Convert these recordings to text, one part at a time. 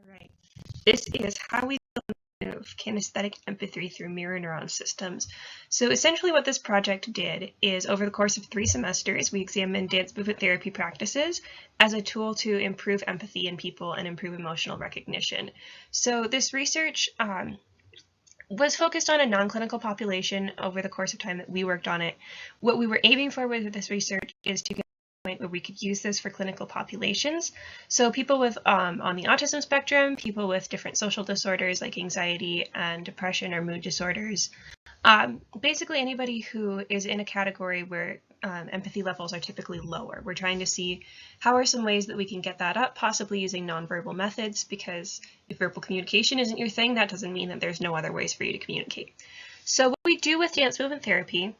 Right. This is how we of kinesthetic empathy through mirror neuron systems. So essentially what this project did is over the course of 3 semesters, we examined dance movement therapy practices as a tool to improve empathy in people and improve emotional recognition. So this research was focused on a non-clinical population over the course of time that we worked on it. What we were aiming for with this research is to get where we could use this for clinical populations. So people with on the autism spectrum, people with different social disorders like anxiety and depression or mood disorders, basically anybody who is in a category where empathy levels are typically lower. We're trying to see how are some ways that we can get that up, possibly using nonverbal methods, because if verbal communication isn't your thing, that doesn't mean that there's no other ways for you to communicate. So what we do with dance movement therapy,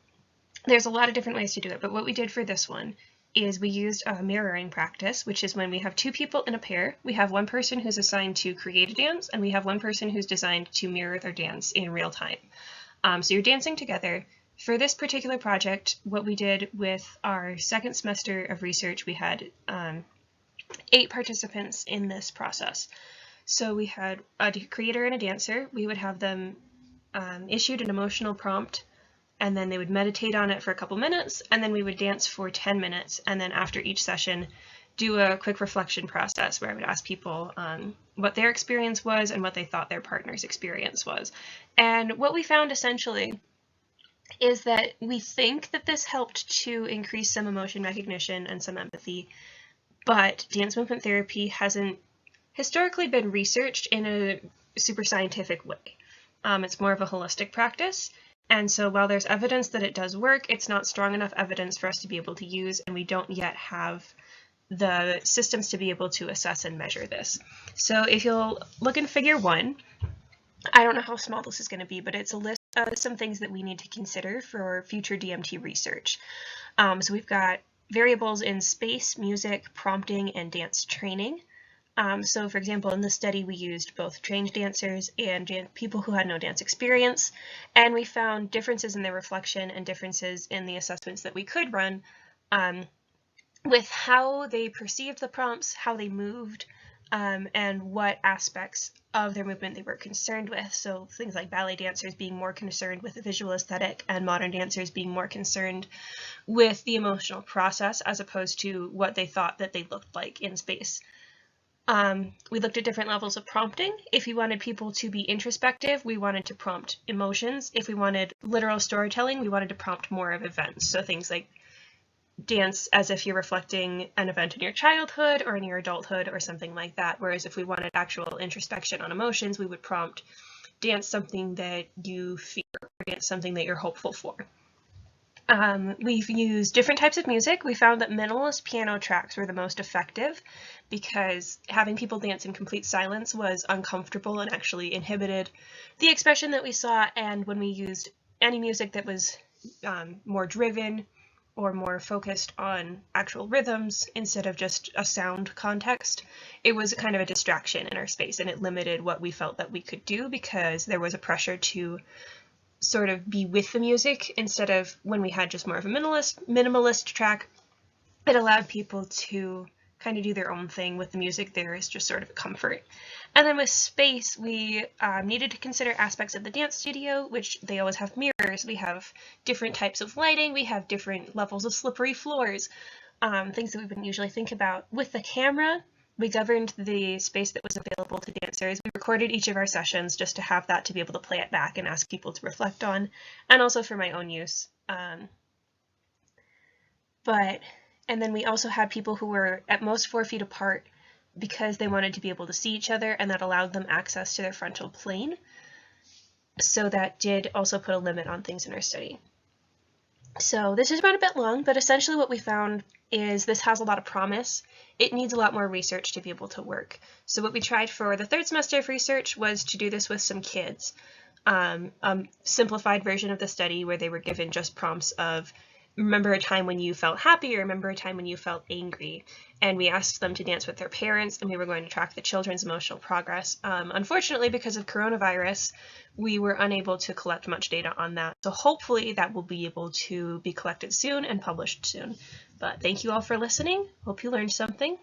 there's a lot of different ways to do it, but what we did for this one is we used a mirroring practice, which is when we have 2 people in a pair. We have one person who's assigned to create a dance, and we have one person who's designed to mirror their dance in real time. So you're dancing together. For this particular project, what we did with our second semester of research, we had 8 participants in this process. So we had a creator and a dancer. We would have them issued an emotional prompt, and then they would meditate on it for a couple minutes, and then we would dance for 10 minutes, and then after each session do a quick reflection process where I would ask people what their experience was and what they thought their partner's experience was. And what we found essentially is that we think that this helped to increase some emotion recognition and some empathy, but dance movement therapy hasn't historically been researched in a super scientific way. It's more of a holistic practice. And so while there's evidence that it does work, it's not strong enough evidence for us to be able to use, and we don't yet have the systems to be able to assess and measure this. So if you'll look in figure 1, I don't know how small this is going to be, but it's a list of some things that we need to consider for future DMT research. So we've got variables in space, music, prompting, and dance training. So for example, in this study, we used both trained dancers and people who had no dance experience, and we found differences in their reflection and differences in the assessments that we could run with how they perceived the prompts, how they moved, and what aspects of their movement they were concerned with. So things like ballet dancers being more concerned with the visual aesthetic and modern dancers being more concerned with the emotional process as opposed to what they thought that they looked like in space. We looked at different levels of prompting. If we wanted people to be introspective, we wanted to prompt emotions. If we wanted literal storytelling, we wanted to prompt more of events. So things like dance as if you're reflecting an event in your childhood or in your adulthood or something like that. Whereas if we wanted actual introspection on emotions, we would prompt dance something that you fear or dance something that you're hopeful for. We've used different types of music. We found that minimalist piano tracks were the most effective because having people dance in complete silence was uncomfortable and actually inhibited the expression that we saw. And when we used any music that was more driven or more focused on actual rhythms instead of just a sound context, it was kind of a distraction in our space, and it limited what we felt that we could do because there was a pressure to sort of be with the music instead of when we had just more of a minimalist track. It allowed people to kind of do their own thing with the music. There is just sort of a comfort. And then with space, we needed to consider aspects of the dance studio, which they always have mirrors. We have different types of lighting. We have different levels of slippery floors, things that we wouldn't usually think about. With the camera, we governed the space that was available to dancers. We recorded each of our sessions just to have that to be able to play it back and ask people to reflect on, and also for my own use. And then we also had people who were at most 4 feet apart because they wanted to be able to see each other, and that allowed them access to their frontal plane. So that did also put a limit on things in our study. So this has been a bit long, but essentially what we found is this has a lot of promise. It needs a lot more research to be able to work. So what we tried for the 3rd semester of research was to do this with some kids. A simplified version of the study where they were given just prompts of remember a time when you felt happy or remember a time when you felt angry. And we asked them to dance with their parents, and we were going to track the children's emotional progress. Unfortunately, because of coronavirus, we were unable to collect much data on that. So hopefully that will be able to be collected soon and published soon. But thank you all for listening. Hope you learned something.